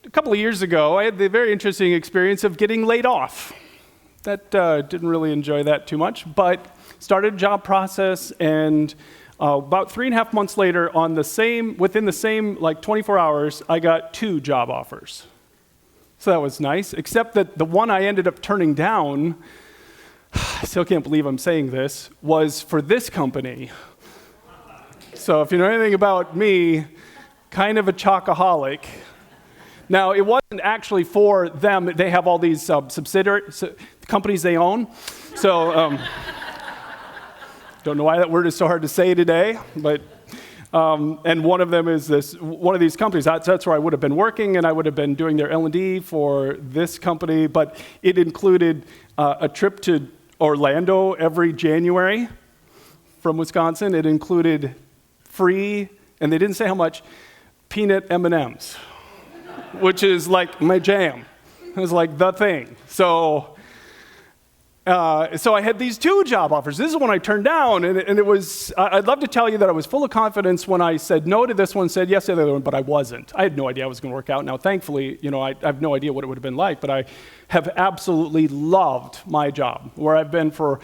A couple of years ago, I had the very interesting experience of getting laid off. Didn't really enjoy that too much, but started a job process, and about 3.5 months later, within the same 24 hours, I got 2 job offers. So that was nice, except that the one I ended up turning down, I still can't believe I'm saying this, was for this company. So if you know anything about me, kind of a chocoholic. Now, it wasn't actually for them. They have all these companies they own. So, don't know why that word is so hard to say today, but, and one of them is one of these companies. That's where I would have been working, and I would have been doing their L&D for this company, but it included a trip to Orlando every January from Wisconsin. It included free, and they didn't say how much, peanut M&Ms. Which is like my jam. It was like the thing. So I had these 2 job offers. This is one I turned down, and it was, I'd love to tell you that I was full of confidence when I said no to this one, said yes to the other one, but I wasn't. I had no idea I was going to work out. Now, thankfully, I have no idea what it would have been like, but I have absolutely loved my job, where I've been for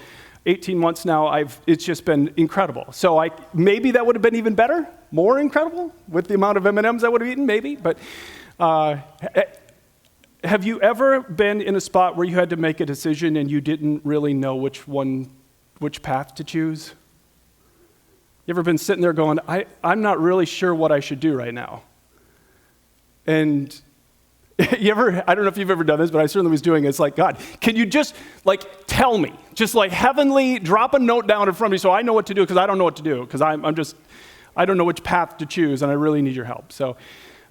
18 months now. It's just been incredible. So maybe that would have been even better, more incredible, with the amount of M&Ms I would have eaten, maybe, but have you ever been in a spot where you had to make a decision and you didn't really know which path to choose? You ever been sitting there going, I'm not really sure what I should do right now? And I don't know if you've ever done this, but I certainly was doing it. It's like, God, can you just tell me, just heavenly, drop a note down in front of me so I know what to do, because I don't know what to do, because I don't know which path to choose, and I really need your help. So,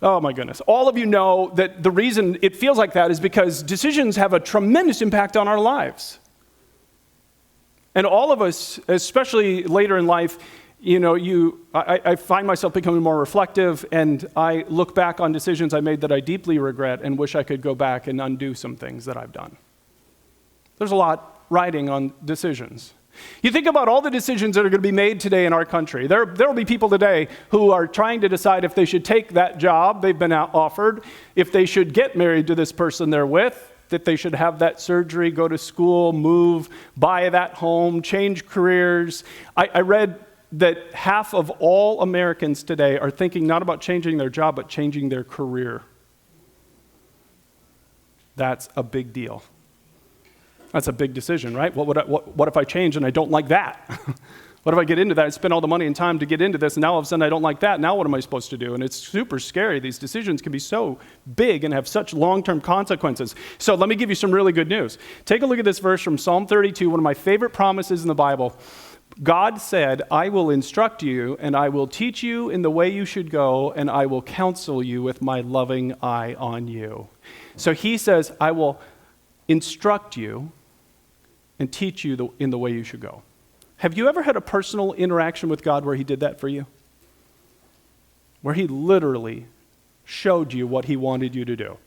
oh my goodness. All of you know that the reason it feels like that is because decisions have a tremendous impact on our lives. And all of us, especially later in life, I find myself becoming more reflective, and I look back on decisions I made that I deeply regret and wish I could go back and undo some things that I've done. There's a lot riding on decisions. You think about all the decisions that are going to be made today in our country. There will be people today who are trying to decide if they should take that job they've been offered, if they should get married to this person they're with, that they should have that surgery, go to school, move, buy that home, change careers. I read that half of all Americans today are thinking not about changing their job, but changing their career. That's a big deal. That's a big decision, right? What if I change and I don't like that? What if I get into that? I spend all the money and time to get into this, and now all of a sudden I don't like that. Now what am I supposed to do? And it's super scary. These decisions can be so big and have such long-term consequences. So let me give you some really good news. Take a look at this verse from Psalm 32, one of my favorite promises in the Bible. God said, I will instruct you, and I will teach you in the way you should go, and I will counsel you with my loving eye on you. So he says, I will instruct you and teach you in the way you should go. Have you ever had a personal interaction with God where he did that for you? Where he literally showed you what he wanted you to do.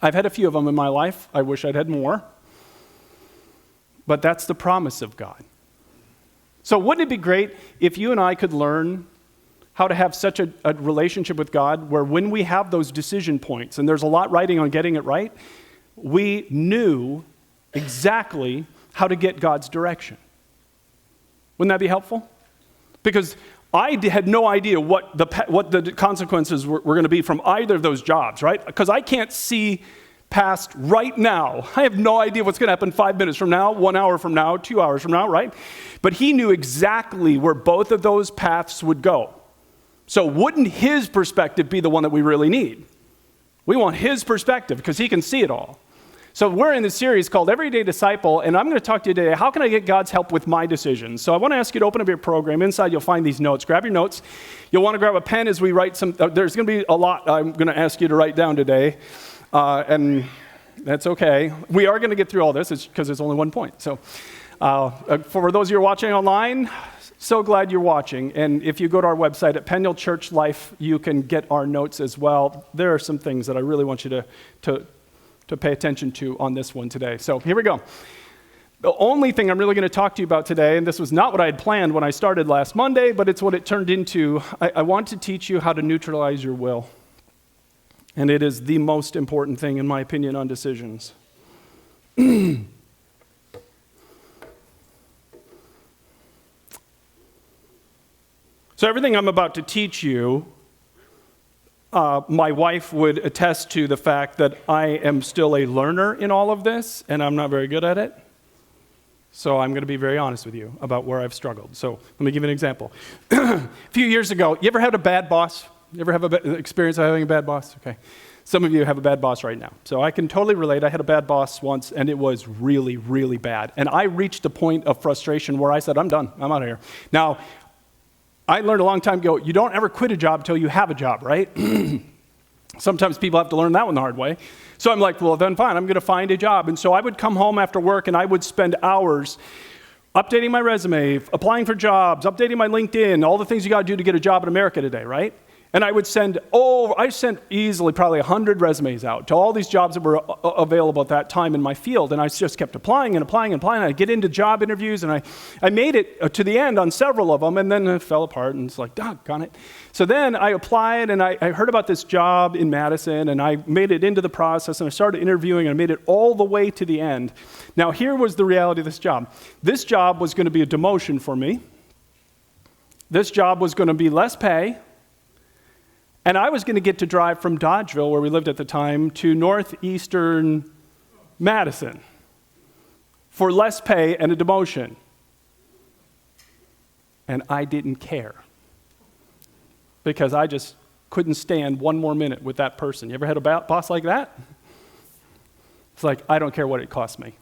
I've had a few of them in my life. I wish I'd had more. But that's the promise of God. So wouldn't it be great if you and I could learn how to have such a relationship with God where when we have those decision points, and there's a lot riding on getting it right, we knew exactly how to get God's direction. Wouldn't that be helpful? Because I had no idea what the consequences were going to be from either of those jobs, right? Because I can't see past right now. I have no idea what's going to happen 5 minutes from now, 1 hour from now, 2 hours from now, right? But he knew exactly where both of those paths would go. So wouldn't his perspective be the one that we really need? We want his perspective because he can see it all. So we're in this series called Everyday Disciple, and I'm going to talk to you today, how can I get God's help with my decisions? So I want to ask you to open up your program. Inside you'll find these notes. Grab your notes. You'll want to grab a pen as we write some, there's going to be a lot I'm going to ask you to write down today, and that's okay. We are going to get through all this because there's only one point. So for those of you who are watching online, so glad you're watching. And if you go to our website at Peniel Church Life, you can get our notes as well. There are some things that I really want you to pay attention to on this one today. So here we go. The only thing I'm really going to talk to you about today, and this was not what I had planned when I started last Monday, but it's what it turned into. I want to teach you how to neutralize your will. And it is the most important thing, in my opinion, on decisions. So everything I'm about to teach you, my wife would attest to the fact that I am still a learner in all of this, and I'm not very good at it. So I'm going to be very honest with you about where I've struggled. So let me give you an example. A few years ago, you ever had a bad boss? You ever have an experience of having a bad boss? Okay. Some of you have a bad boss right now. So I can totally relate. I had a bad boss once, and it was really, really bad. And I reached a point of frustration where I said, I'm done. I'm out of here. Now, I learned a long time ago, you don't ever quit a job until you have a job, right? Sometimes people have to learn that one the hard way. So I'm like, well, then fine, I'm going to find a job. And so I would come home after work, and I would spend hours updating my resume, applying for jobs, updating my LinkedIn, all the things you got to do to get a job in America today, right? And I sent easily probably 100 resumes out to all these jobs that were available at that time in my field. And I just kept applying and applying and applying. I'd get into job interviews, and I made it to the end on several of them, and then it fell apart, and it's like, doggone it. So then I applied, and I heard about this job in Madison, and I made it into the process, and I started interviewing, and I made it all the way to the end. Now, here was the reality of this job. This job was going to be a demotion for me. This job was going to be less pay. And I was going to get to drive from Dodgeville, where we lived at the time, to northeastern Madison for less pay and a demotion. And I didn't care because I just couldn't stand one more minute with that person. You ever had a boss like that? It's like, I don't care what it costs me.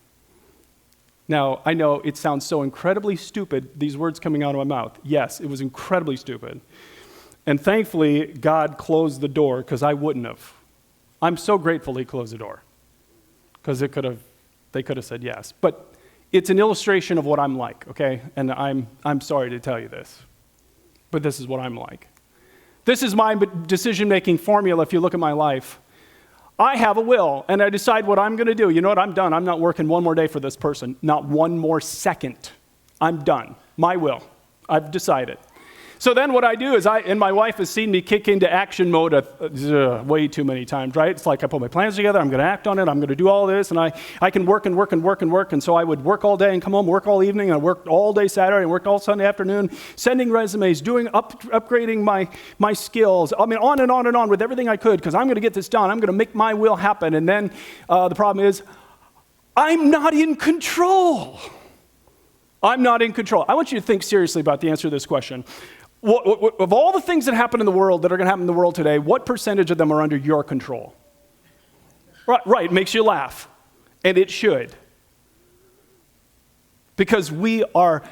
Now, I know it sounds so incredibly stupid, these words coming out of my mouth. Yes, it was incredibly stupid. And thankfully, God closed the door because I wouldn't have. I'm so grateful He closed the door because they could have said yes. But it's an illustration of what I'm like, okay? And I'm sorry to tell you this, but this is what I'm like. This is my decision-making formula if you look at my life. I have a will, and I decide what I'm going to do. You know what? I'm done. I'm not working one more day for this person. Not one more second. I'm done. My will. I've decided. So then what I do is and my wife has seen me kick into action mode way too many times, right? It's like I put my plans together, I'm going to act on it, I'm going to do all this, and I can work and work and work and work. And so I would work all day and come home, work all evening, and I worked all day Saturday and worked all Sunday afternoon, sending resumes, upgrading my skills. I mean, on and on and on with everything I could because I'm going to get this done. I'm going to make my will happen. And then the problem is I'm not in control. I'm not in control. I want you to think seriously about the answer to this question. Of all the things that happen in the world that are going to happen in the world today, what percentage of them are under your control? Right, it makes you laugh. And it should. Because we are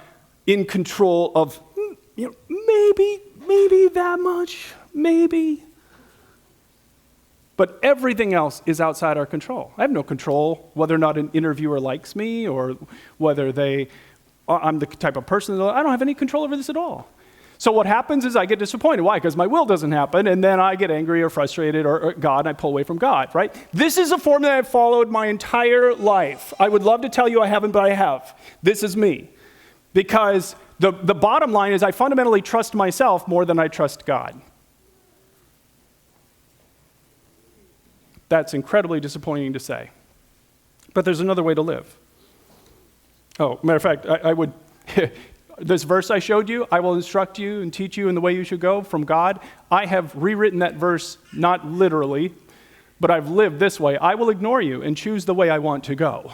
in control of, maybe that much, maybe. But everything else is outside our control. I have no control whether or not an interviewer likes me or whether I'm the type of person, I don't have any control over this at all. So what happens is I get disappointed. Why? Because my will doesn't happen, and then I get angry or frustrated or God, and I pull away from God, right? This is a formula I've followed my entire life. I would love to tell you I haven't, but I have. This is me. Because the bottom line is I fundamentally trust myself more than I trust God. That's incredibly disappointing to say. But there's another way to live. Oh, matter of fact, I would... This verse I showed you, I will instruct you and teach you in the way you should go from God. I have rewritten that verse, not literally, but I've lived this way. I will ignore you and choose the way I want to go.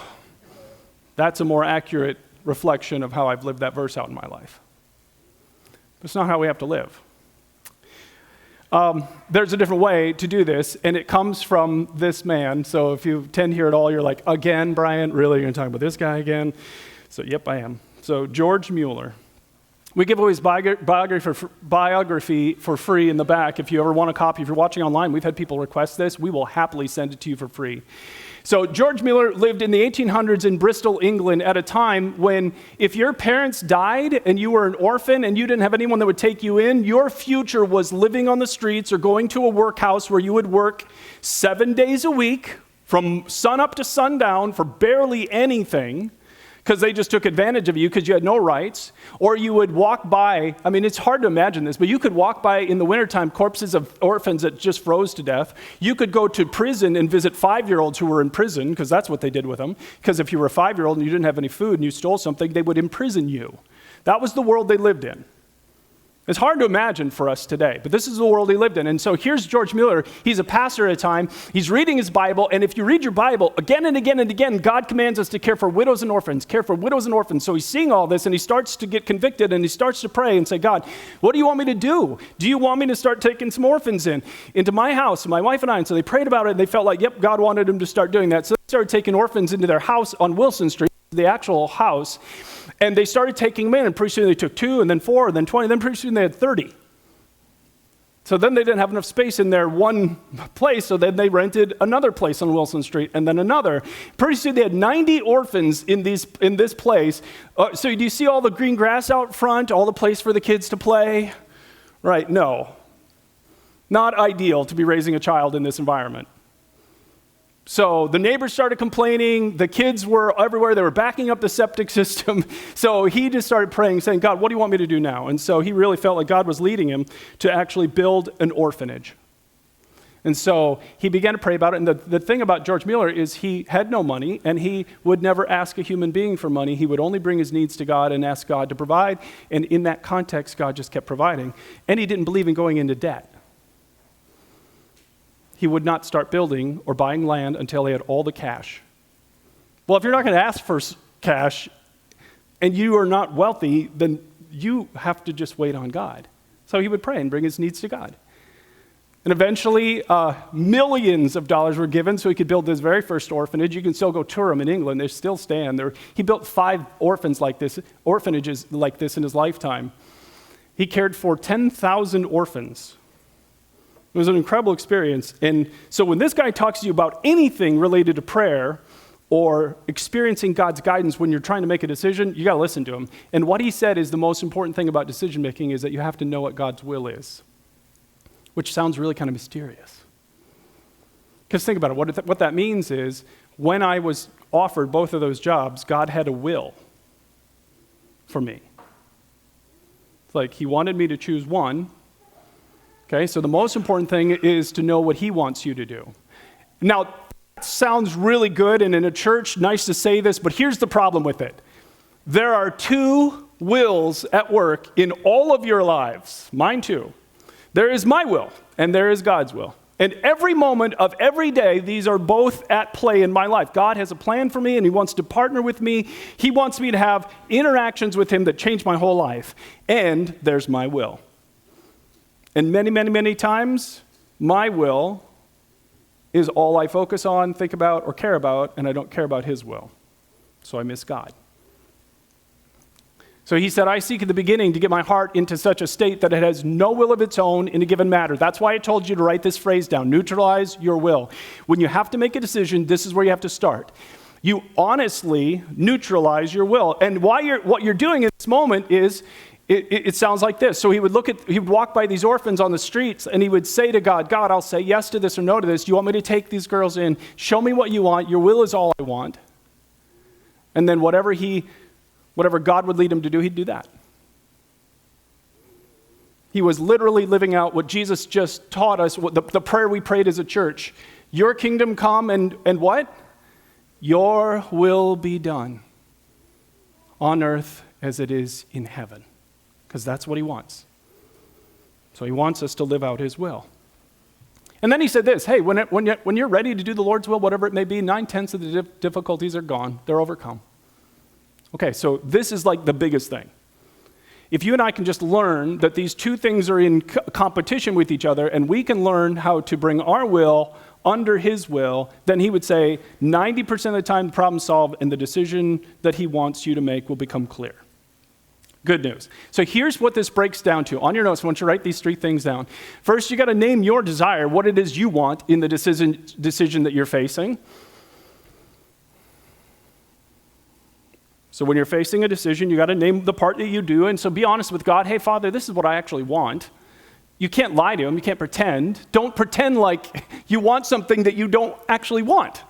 That's a more accurate reflection of how I've lived that verse out in my life. But it's not how we have to live. There's a different way to do this, and it comes from this man. So if you tend to hear it all, you're like, again, Brian? Really? You're going to talk about this guy again? So, yep, I am. So George Mueller. We give away his biography for free in the back. If you ever want a copy, if you're watching online, we've had people request this. We will happily send it to you for free. So George Mueller lived in the 1800s in Bristol, England, at a time when if your parents died and you were an orphan and you didn't have anyone that would take you in, your future was living on the streets or going to a workhouse where you would work 7 days a week from sun up to sundown for barely anything, because they just took advantage of you because you had no rights. Or you would walk by, I mean, it's hard to imagine this, but you could walk by in the wintertime corpses of orphans that just froze to death. You could go to prison and visit 5-year-olds who were in prison, because that's what they did with them. Because if you were a 5-year-old and you didn't have any food and you stole something, they would imprison you. That was the world they lived in. It's hard to imagine for us today, but this is the world he lived in. And so here's George Mueller. He's a pastor at a time. He's reading his Bible, and if you read your Bible, again and again and again, God commands us to care for widows and orphans, care for widows and orphans. So he's seeing all this, and he starts to get convicted, and he starts to pray and say, God, what do you want me to do? Do you want me to start taking some orphans into my house, my wife and I? And so they prayed about it, and they felt like, yep, God wanted him to start doing that. So they started taking orphans into their house on Wilson Street, the actual house, and they started taking them in, and pretty soon they took 2, and then 4, and then 20, and then pretty soon they had 30. So then they didn't have enough space in their one place, so then they rented another place on Wilson Street, and then another. Pretty soon they had 90 orphans in this place. So do you see all the green grass out front, all the place for the kids to play? Right, no. Not ideal to be raising a child in this environment. So the neighbors started complaining. The kids were everywhere. They were backing up the septic system. So he just started praying, saying, God, what do you want me to do now? And so he really felt like God was leading him to actually build an orphanage. And so he began to pray about it. And the thing about George Mueller is he had no money, and he would never ask a human being for money. He would only bring his needs to God and ask God to provide. And in that context, God just kept providing. And he didn't believe in going into debt. He would not start building or buying land until he had all the cash. Well, if you're not going to ask for cash and you are not wealthy, then you have to just wait on God. So he would pray and bring his needs to God. And eventually, millions of dollars were given so he could build this very first orphanage. You can still go tour them in England. They still stand there. He built 5 orphanages like this in his lifetime. He cared for 10,000 orphans. It was an incredible experience. And so when this guy talks to you about anything related to prayer or experiencing God's guidance when you're trying to make a decision, you got to listen to him. And what he said is the most important thing about decision making is that you have to know what God's will is, which sounds really kind of mysterious. Because think about it. What that means is when I was offered both of those jobs, God had a will for me. It's like he wanted me to choose one. Okay, so the most important thing is to know what he wants you to do. Now, that sounds really good, and in a church, nice to say this, but here's the problem with it. There are 2 wills at work in all of your lives, mine too. There is my will, and there is God's will. And every moment of every day, these are both at play in my life. God has a plan for me, and he wants to partner with me. He wants me to have interactions with him that change my whole life. And there's my will. And many, many, many times, my will is all I focus on, think about, or care about, and I don't care about his will. So I miss God. So he said, I seek at the beginning to get my heart into such a state that it has no will of its own in a given matter. That's why I told you to write this phrase down, neutralize your will. When you have to make a decision, this is where you have to start. You honestly neutralize your will. And what you're doing in this moment is, it sounds like this. So he would walk by these orphans on the streets, and he would say to God, God, I'll say yes to this or no to this. Do you want me to take these girls in? Show me what you want. Your will is all I want. And then whatever God would lead him to do, he'd do that. He was literally living out what Jesus just taught us, the prayer we prayed as a church. Your kingdom come and what? Your will be done on earth as it is in heaven. Because that's what he wants. So he wants us to live out his will. And then he said this, hey, when you're ready to do the Lord's will, whatever it may be, 9/10 of the difficulties are gone. They're overcome. Okay, so this is like the biggest thing. If you and I can just learn that these 2 things are in competition with each other, and we can learn how to bring our will under his will, then he would say 90% of the time the problem's solved, and the decision that he wants you to make will become clear. Good news. So here's what this breaks down to. On your notes, I want you to write these 3 things down. First, you got to name your desire, what it is you want in the decision that you're facing. So when you're facing a decision, you got to name the part that you do. And so be honest with God. Hey, Father, this is what I actually want. You can't lie to him. You can't pretend. Don't pretend like you want something that you don't actually want.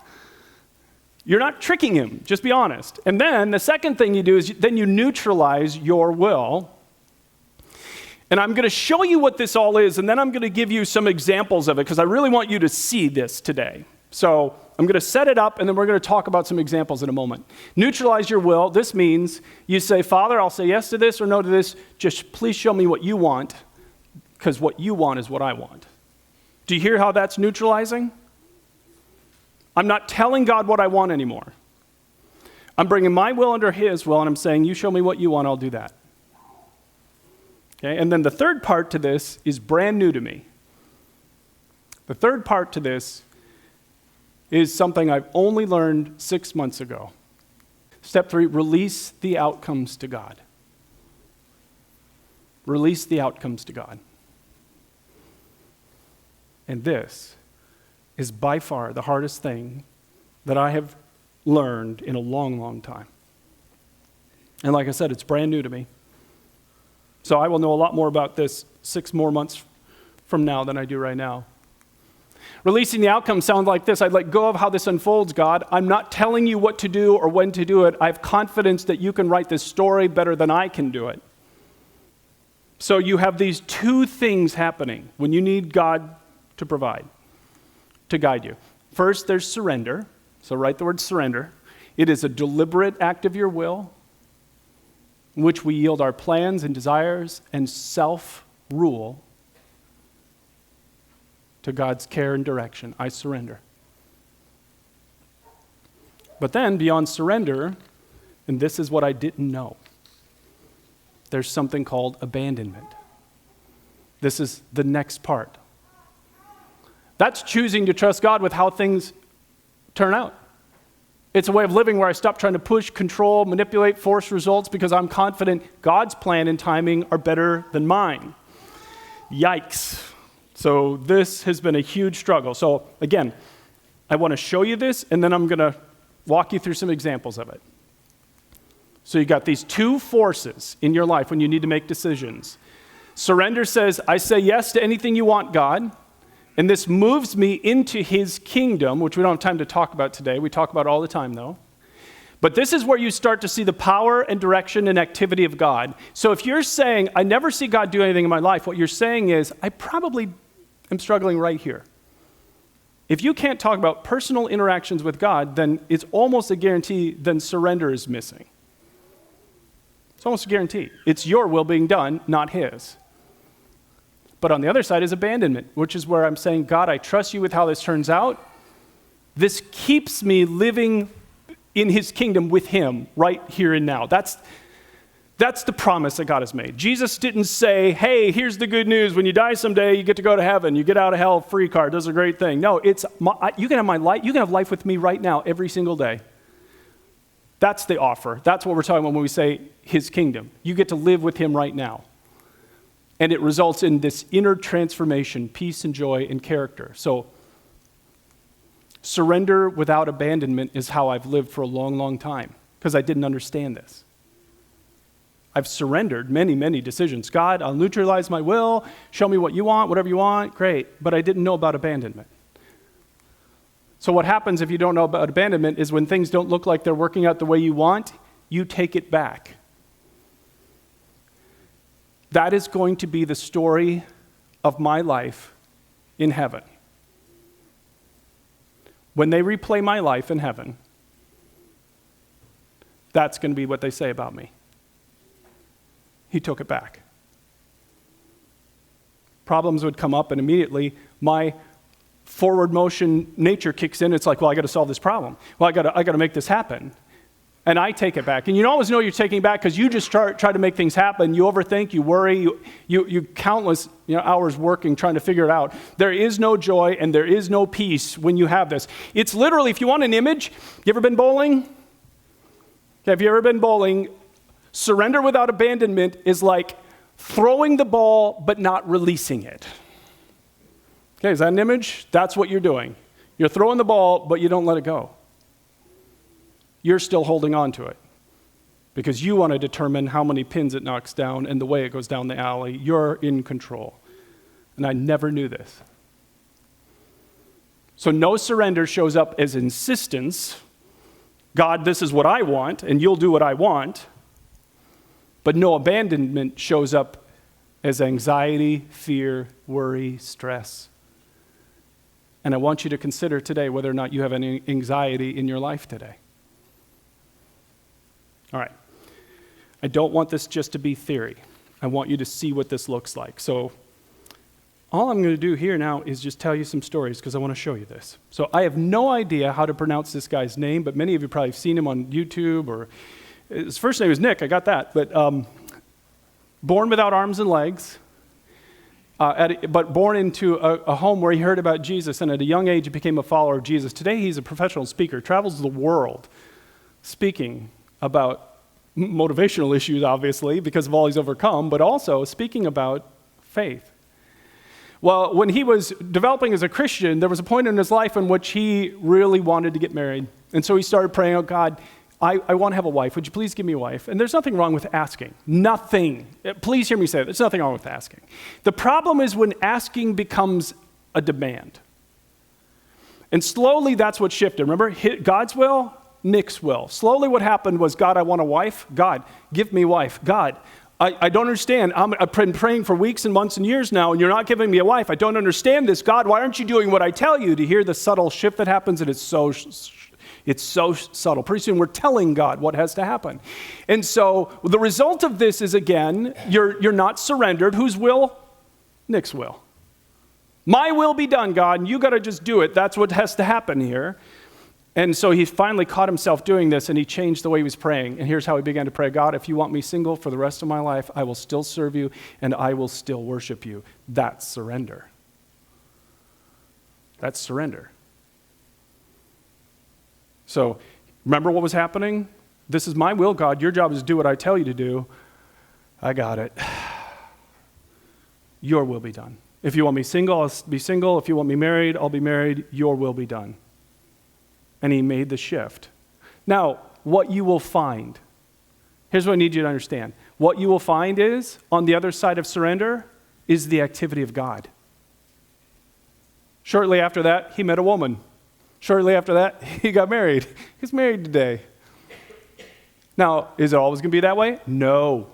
You're not tricking him, just be honest. And then the second thing you do is then you neutralize your will. And I'm going to show you what this all is, and then I'm going to give you some examples of it, because I really want you to see this today. So I'm going to set it up, and then we're going to talk about some examples in a moment. Neutralize your will. This means you say, Father, I'll say yes to this or no to this. Just please show me what you want, because what you want is what I want. Do you hear how that's neutralizing? I'm not telling God what I want anymore. I'm bringing my will under his will, and I'm saying, you show me what you want, I'll do that. Okay? And then the third part to this is brand new to me. The third part to this is something I've only learned 6 months ago. Step 3, release the outcomes to God. Release the outcomes to God. And this is by far the hardest thing that I have learned in a long, long time. And like I said, it's brand new to me. So I will know a lot more about this 6 more months from now than I do right now. Releasing the outcomes sounds like this. I'd let go of how this unfolds, God. I'm not telling you what to do or when to do it. I have confidence that you can write this story better than I can do it. So you have these two things happening when you need God to provide, to guide you. First, there's surrender. So write the word surrender. It is a deliberate act of your will in which we yield our plans and desires and self-rule to God's care and direction. I surrender. But then beyond surrender, and this is what I didn't know, there's something called abandonment. This is the next part. That's choosing to trust God with how things turn out. It's a way of living where I stop trying to push, control, manipulate, force results because I'm confident God's plan and timing are better than mine. Yikes. So this has been a huge struggle. So again, I want to show you this, and then I'm going to walk you through some examples of it. So you got these two forces in your life when you need to make decisions. Surrender says, I say yes to anything you want, God. And this moves me into his kingdom, which we don't have time to talk about today. We talk about it all the time, though. But this is where you start to see the power and direction and activity of God. So if you're saying, I never see God do anything in my life, what you're saying is, I probably am struggling right here. If you can't talk about personal interactions with God, then it's almost a guarantee then surrender is missing. It's almost a guarantee. It's your will being done, not his. But on the other side is abandonment, which is where I'm saying, God, I trust you with how this turns out. This keeps me living in his kingdom with him right here and now. That's the promise that God has made. Jesus didn't say, hey, here's the good news. When you die someday, you get to go to heaven. You get out of hell, free card. That's a great thing. No, you can have my life. You can have life with me right now every single day. That's the offer. That's what we're talking about when we say his kingdom. You get to live with him right now. And it results in this inner transformation, peace and joy and character. So surrender without abandonment is how I've lived for a long, long time because I didn't understand this. I've surrendered many, many decisions. God, I'll neutralize my will. Show me what you want, whatever you want. Great. But I didn't know about abandonment. So what happens if you don't know about abandonment is when things don't look like they're working out the way you want, you take it back. That is going to be the story of my life in heaven. When they replay my life in heaven, that's going to be what they say about me. He took it back. Problems would come up, and immediately my forward motion nature kicks in. It's like, well, I got to solve this problem. Well, I got to make this happen. And I take it back. And you always know you're taking it back because you just try to make things happen. You overthink, you worry, you countless hours working trying to figure it out. There is no joy and there is no peace when you have this. It's literally, if you want an image, you ever been bowling? Okay, have you ever been bowling? Surrender without abandonment is like throwing the ball but not releasing it. Okay, is that an image? That's what you're doing. You're throwing the ball, but you don't let it go. You're still holding on to it because you want to determine how many pins it knocks down and the way it goes down the alley. You're in control. And I never knew this. So no surrender shows up as insistence. God, this is what I want, and you'll do what I want. But no abandonment shows up as anxiety, fear, worry, stress. And I want you to consider today whether or not you have any anxiety in your life today. All right. I don't want this just to be theory. I want you to see what this looks like. So all I'm going to do here now is just tell you some stories because I want to show you this. So I have no idea how to pronounce this guy's name, but many of you probably have seen him on YouTube, or his first name was Nick, I got that. But born without arms and legs, but born into a home where he heard about Jesus, and at a young age he became a follower of Jesus. Today he's a professional speaker, travels the world speaking about motivational issues, obviously, because of all he's overcome, but also speaking about faith. Well, when he was developing as a Christian, there was a point in his life in which he really wanted to get married. And so he started praying, oh God, I want to have a wife. Would you please give me a wife? And there's nothing wrong with asking. Nothing. Please hear me say that. There's nothing wrong with asking. The problem is when asking becomes a demand. And slowly that's what shifted. Remember, God's will, Nick's will. Slowly what happened was, God, I want a wife. God, give me a wife. God, I don't understand. I've been praying for weeks and months and years now, and you're not giving me a wife. I don't understand this. God, why aren't you doing what I tell you? To hear the subtle shift that happens, and it's so subtle. Pretty soon we're telling God what has to happen. And so the result of this is, again, you're not surrendered. Whose will? Nick's will. My will be done, God, and you got to just do it. That's what has to happen here. And so he finally caught himself doing this, and he changed the way he was praying. And here's how he began to pray. God, if you want me single for the rest of my life, I will still serve you, and I will still worship you. That's surrender. That's surrender. So remember what was happening? This is my will, God. Your job is to do what I tell you to do. I got it. Your will be done. If you want me single, I'll be single. If you want me married, I'll be married. Your will be done. And he made the shift. Now, what you will find, here's what I need you to understand. What you will find is, on the other side of surrender, is the activity of God. Shortly after that, he met a woman. Shortly after that, he got married. He's married today. Now, is it always going to be that way? No.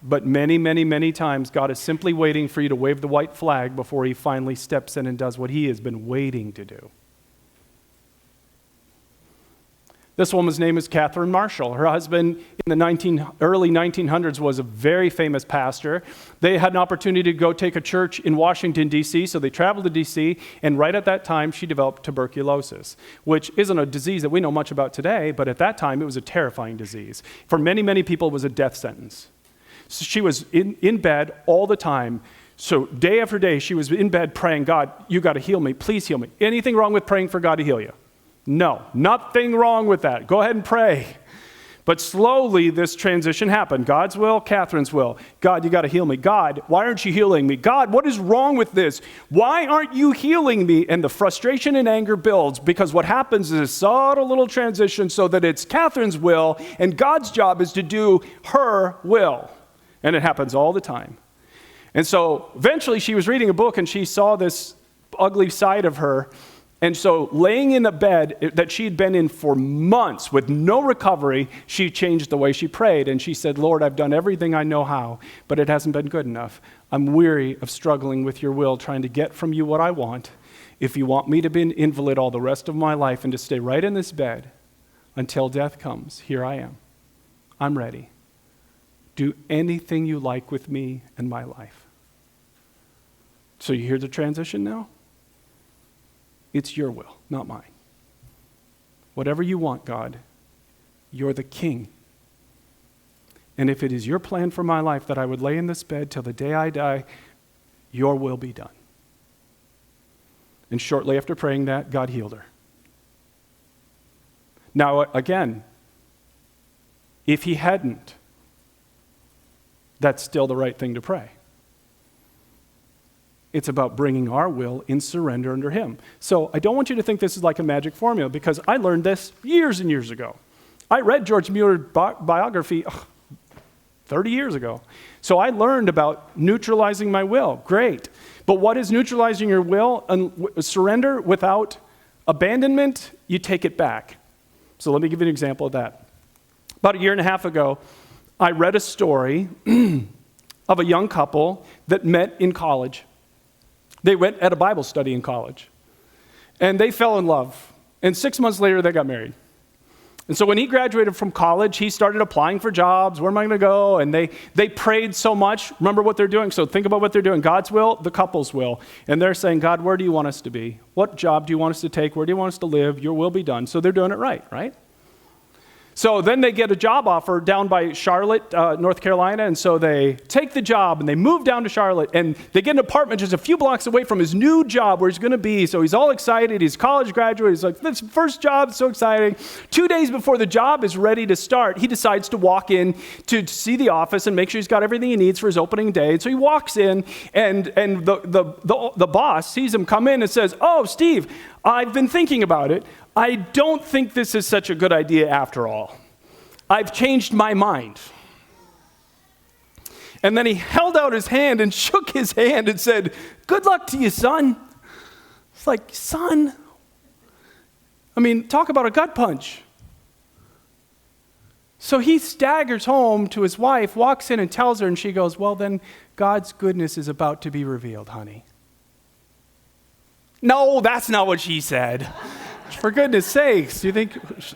But many, many, many times, God is simply waiting for you to wave the white flag before he finally steps in and does what he has been waiting to do. This woman's name is Catherine Marshall. Her husband in the early 1900s was a very famous pastor. They had an opportunity to go take a church in Washington, D.C., so they traveled to D.C., and right at that time, she developed tuberculosis, which isn't a disease that we know much about today, but at that time, it was a terrifying disease. For many, many people, it was a death sentence. So she was in bed all the time. So day after day, she was in bed praying, God, you got to heal me. Please heal me. Anything wrong with praying for God to heal you? No, nothing wrong with that. Go ahead and pray. But slowly this transition happened. God's will, Catherine's will. God, you got to heal me. God, why aren't you healing me? God, what is wrong with this? Why aren't you healing me? And the frustration and anger builds because what happens is a subtle little transition so that it's Catherine's will and God's job is to do her will. And it happens all the time. And so eventually she was reading a book and she saw this ugly side of her. And so laying in a bed that she'd been in for months with no recovery, she changed the way she prayed. And she said, Lord, I've done everything I know how, but it hasn't been good enough. I'm weary of struggling with your will, trying to get from you what I want. If you want me to be an invalid all the rest of my life and to stay right in this bed until death comes, here I am. I'm ready. Do anything you like with me and my life. So you hear the transition now? It's your will, not mine. Whatever you want, God, you're the king. And if it is your plan for my life that I would lay in this bed till the day I die, your will be done. And shortly after praying that, God healed her. Now, again, if he hadn't, that's still the right thing to pray. It's about bringing our will in surrender under him. So I don't want you to think this is like a magic formula because I learned this years and years ago. I read George Mueller's biography 30 years ago. So I learned about neutralizing my will. Great. But what is neutralizing your will? And surrender without abandonment? You take it back. So let me give you an example of that. About a year and a half ago, I read a story of a young couple that met in college. They went at a Bible study in college, and they fell in love. And 6 months later, they got married. And so when he graduated from college, he started applying for jobs. Where am I going to go? And they prayed so much. Remember what they're doing. So think about what they're doing. God's will, the couple's will. And they're saying, God, where do you want us to be? What job do you want us to take? Where do you want us to live? Your will be done. So they're doing it right? So then they get a job offer down by Charlotte, North Carolina, and so they take the job and they move down to Charlotte, and they get an apartment just a few blocks away from his new job where he's going to be. So he's all excited. He's a college graduate. He's like, this first job is so exciting. 2 days before the job is ready to start, he decides to walk in to see the office and make sure he's got everything he needs for his opening day. And so he walks in, and the boss sees him come in and says, oh, Steve, I've been thinking about it. I don't think this is such a good idea after all. I've changed my mind. And then he held out his hand and shook his hand and said, good luck to you, son. It's like, son? I mean, talk about a gut punch. So he staggers home to his wife, walks in and tells her, and she goes, well, then God's goodness is about to be revealed, honey. No, that's not what she said. For goodness sakes, do you think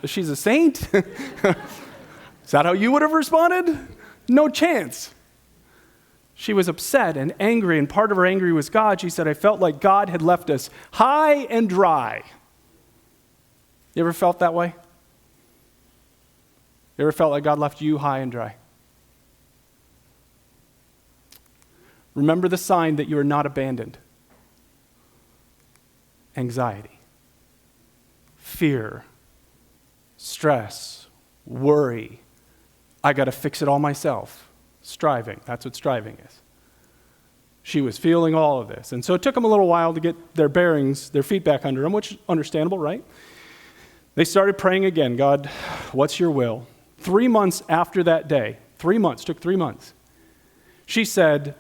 she's a saint? Is that how you would have responded? No chance. She was upset and angry, and part of her anger was God. She said, I felt like God had left us high and dry. You ever felt that way? You ever felt like God left you high and dry? Remember the sign that you are not abandoned. Anxiety, fear, stress, worry. I got to fix it all myself. Striving. That's what striving is. She was feeling all of this. And so it took them a little while to get their bearings, their feet back under them, which is understandable, right? They started praying again. God, what's your will? 3 months after that day, 3 months, took 3 months, she said,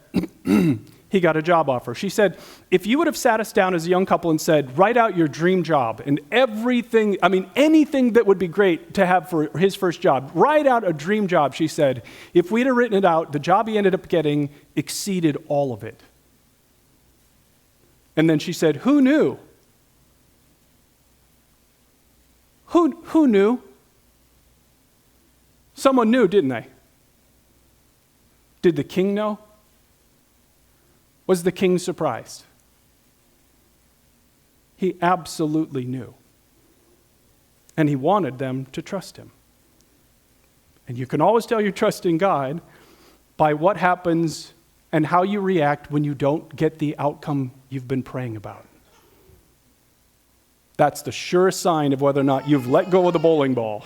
he got a job offer. She said, if you would have sat us down as a young couple and said, write out your dream job and everything, anything that would be great to have for his first job, write out a dream job, she said, if we'd have written it out, the job he ended up getting exceeded all of it. And then she said, who knew? Who knew? Someone knew, didn't they? Did the king know? Was the king surprised? He absolutely knew. And he wanted them to trust him. And you can always tell you're trusting God by what happens and how you react when you don't get the outcome you've been praying about. That's the surest sign of whether or not you've let go of the bowling ball.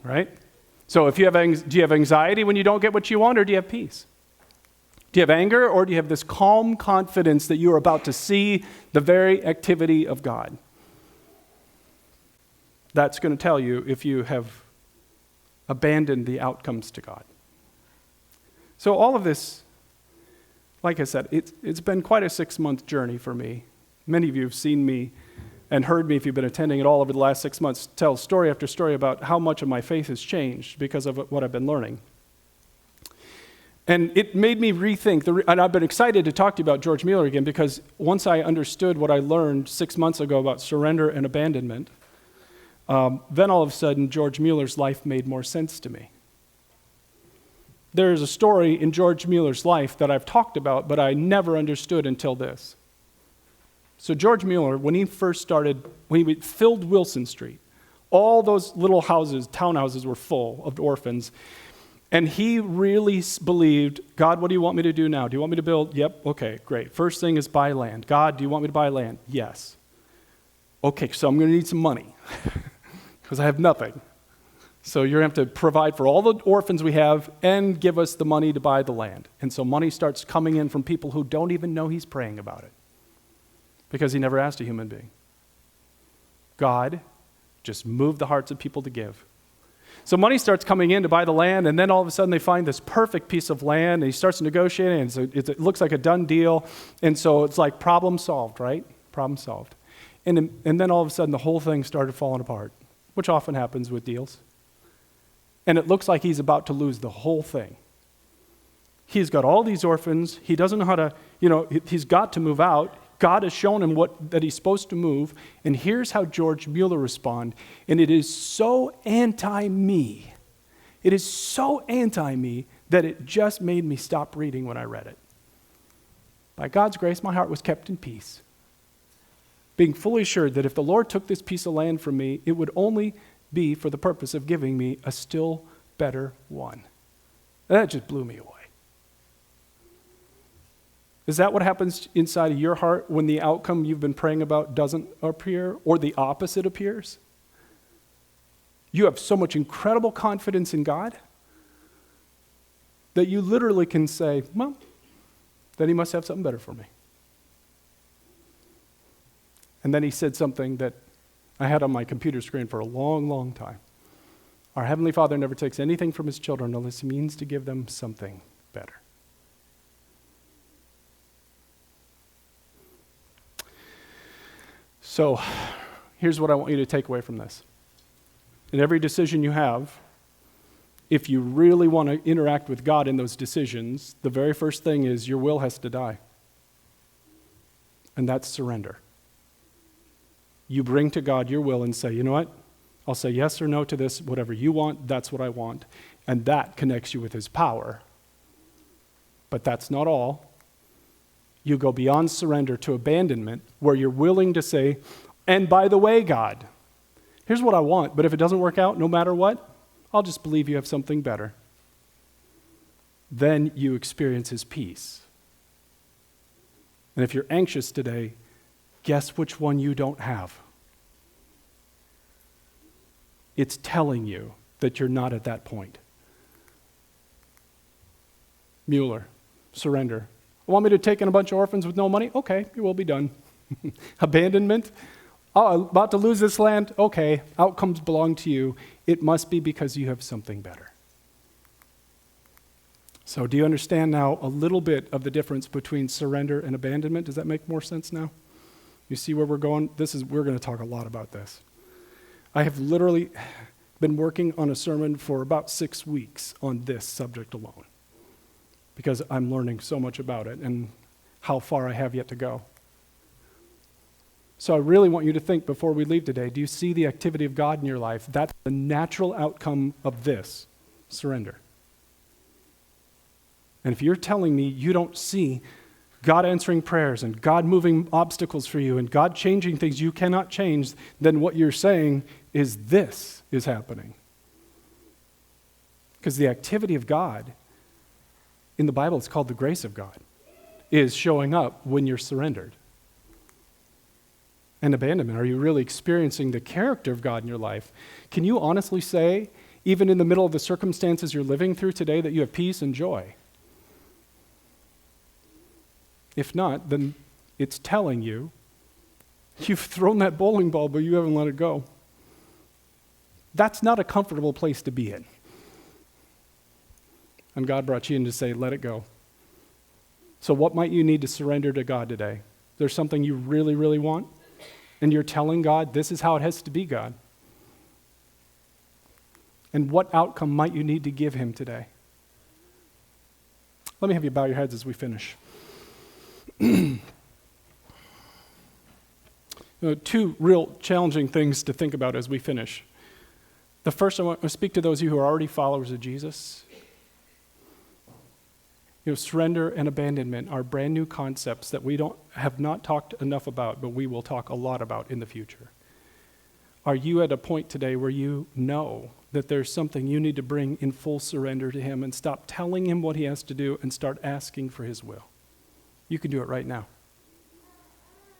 Right? So do you have anxiety when you don't get what you want, or do you have peace? Do you have anger, or do you have this calm confidence that you are about to see the very activity of God? That's going to tell you if you have abandoned the outcomes to God. So all of this, like I said, it's been quite a 6-month journey for me. Many of you have seen me and heard me, if you've been attending it all over the last 6 months, tell story after story about how much of my faith has changed because of what I've been learning. And it made me rethink, and I've been excited to talk to you about George Mueller again, because once I understood what I learned 6 months ago about surrender and abandonment, then all of a sudden George Mueller's life made more sense to me. There is a story in George Mueller's life that I've talked about, but I never understood until this. So George Mueller, when he first started, when he filled Wilson Street, all those little houses, townhouses were full of orphans. And he really believed, God, what do you want me to do now? Do you want me to build? Yep, okay, great. First thing is buy land. God, do you want me to buy land? Yes. Okay, so I'm going to need some money because I have nothing. So you're going to have to provide for all the orphans we have and give us the money to buy the land. And so money starts coming in from people who don't even know he's praying about it because he never asked a human being. God just moved the hearts of people to give. So money starts coming in to buy the land, and then all of a sudden they find this perfect piece of land, and he starts negotiating, and so it looks like a done deal, and so it's like problem solved, right? Problem solved. And then all of a sudden the whole thing started falling apart. which often happens with deals. And it looks like he's about to lose the whole thing. He's got all these orphans. He doesn't know how to, he's got to move out. God has shown him that he's supposed to move. And here's how George Mueller responds. And it is so anti-me. It is so anti-me that it just made me stop reading when I read it. By God's grace, my heart was kept in peace, being fully assured that if the Lord took this piece of land from me, it would only be for the purpose of giving me a still better one. That just blew me away. Is that what happens inside of your heart when the outcome you've been praying about doesn't appear, or the opposite appears? You have so much incredible confidence in God that you literally can say, well, then he must have something better for me. And then he said something that I had on my computer screen for a long, long time. Our Heavenly Father never takes anything from his children unless he means to give them something better. So, here's what I want you to take away from this. In every decision you have, if you really want to interact with God in those decisions, the very first thing is your will has to die. And that's surrender. You bring to God your will and say, you know what? I'll say yes or no to this. Whatever you want, that's what I want. And that connects you with his power. But that's not all. You go beyond surrender to abandonment, where you're willing to say, and by the way, God, here's what I want, but if it doesn't work out, no matter what, I'll just believe you have something better. Then you experience his peace. And if you're anxious today, guess which one you don't have? It's telling you that you're not at that point. Mueller, surrender. Want me to take in a bunch of orphans with no money? Okay, you will be done. Abandonment? Oh, I'm about to lose this land? Okay, outcomes belong to you. It must be because you have something better. So do you understand now a little bit of the difference between surrender and abandonment? Does that make more sense now? You see where we're going? We're going to talk a lot about this. I have literally been working on a sermon for about 6 weeks on this subject alone, because I'm learning so much about it and how far I have yet to go. So I really want you to think before we leave today, do you see the activity of God in your life? That's the natural outcome of this, surrender. And if you're telling me you don't see God answering prayers and God moving obstacles for you and God changing things you cannot change, then what you're saying is this is happening. Because the activity of God, in the Bible it's called the grace of God, is showing up when you're surrendered. And abandonment, are you really experiencing the character of God in your life? Can you honestly say, even in the middle of the circumstances you're living through today, that you have peace and joy? If not, then it's telling you you've thrown that bowling ball, but you haven't let it go. That's not a comfortable place to be in. And God brought you in to say, let it go. So what might you need to surrender to God today? There's something you really, really want, and you're telling God, this is how it has to be, God. And what outcome might you need to give him today? Let me have you bow your heads as we finish. Two real challenging things to think about as we finish. The first, I want to speak to those of you who are already followers of Jesus. Surrender and abandonment are brand new concepts that we have not talked enough about, but we will talk a lot about in the future. Are you at a point today where you know that there's something you need to bring in full surrender to him and stop telling him what he has to do and start asking for his will? You can do it right now.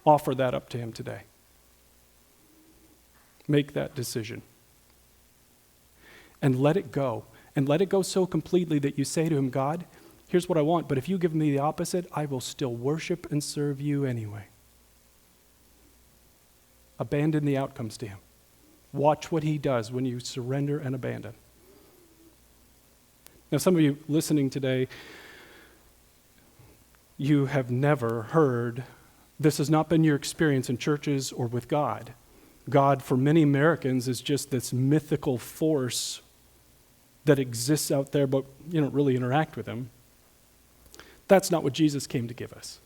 Offer that up to him today. Make that decision. And let it go. And let it go so completely that you say to him, God, here's what I want, but if you give me the opposite, I will still worship and serve you anyway. Abandon the outcomes to him. Watch what he does when you surrender and abandon. Now, some of you listening today, you have never heard, this has not been your experience in churches or with God, God for many Americans is just this mythical force that exists out there, but you don't really interact with him. That's not what Jesus came to give us.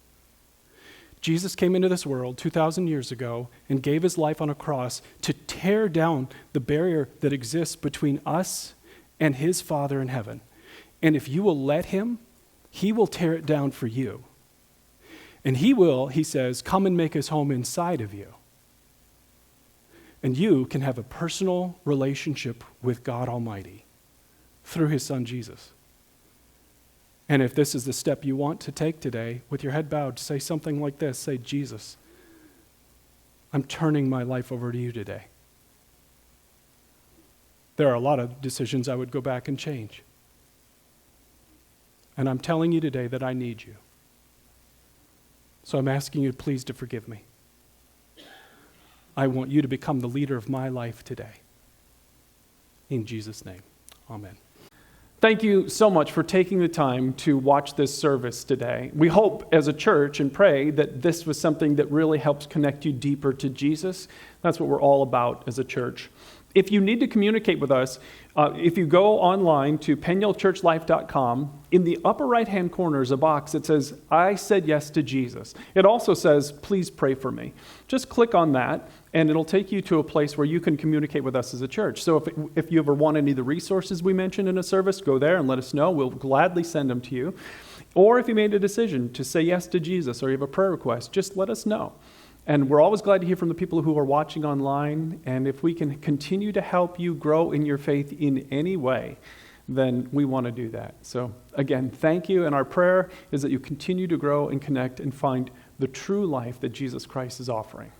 Jesus came into this world 2,000 years ago and gave his life on a cross to tear down the barrier that exists between us and his Father in heaven. And if you will let him, he will tear it down for you. And he will, he says, come and make his home inside of you. And you can have a personal relationship with God Almighty through his Son Jesus. And if this is the step you want to take today, with your head bowed, say something like this. Say, Jesus, I'm turning my life over to you today. There are a lot of decisions I would go back and change. And I'm telling you today that I need you. So I'm asking you please to forgive me. I want you to become the leader of my life today. In Jesus' name, amen. Thank you so much for taking the time to watch this service today. We hope as a church and pray that this was something that really helps connect you deeper to Jesus. That's what we're all about as a church. If you need to communicate with us, if you go online to penuelchurchlife.com, in the upper right-hand corner is a box that says, I said yes to Jesus. It also says, please pray for me. Just click on that, and it'll take you to a place where you can communicate with us as a church. So if you ever want any of the resources we mentioned in a service, go there and let us know. We'll gladly send them to you. Or if you made a decision to say yes to Jesus or you have a prayer request, just let us know. And we're always glad to hear from the people who are watching online. And if we can continue to help you grow in your faith in any way, then we want to do that. So again, thank you. And our prayer is that you continue to grow and connect and find the true life that Jesus Christ is offering.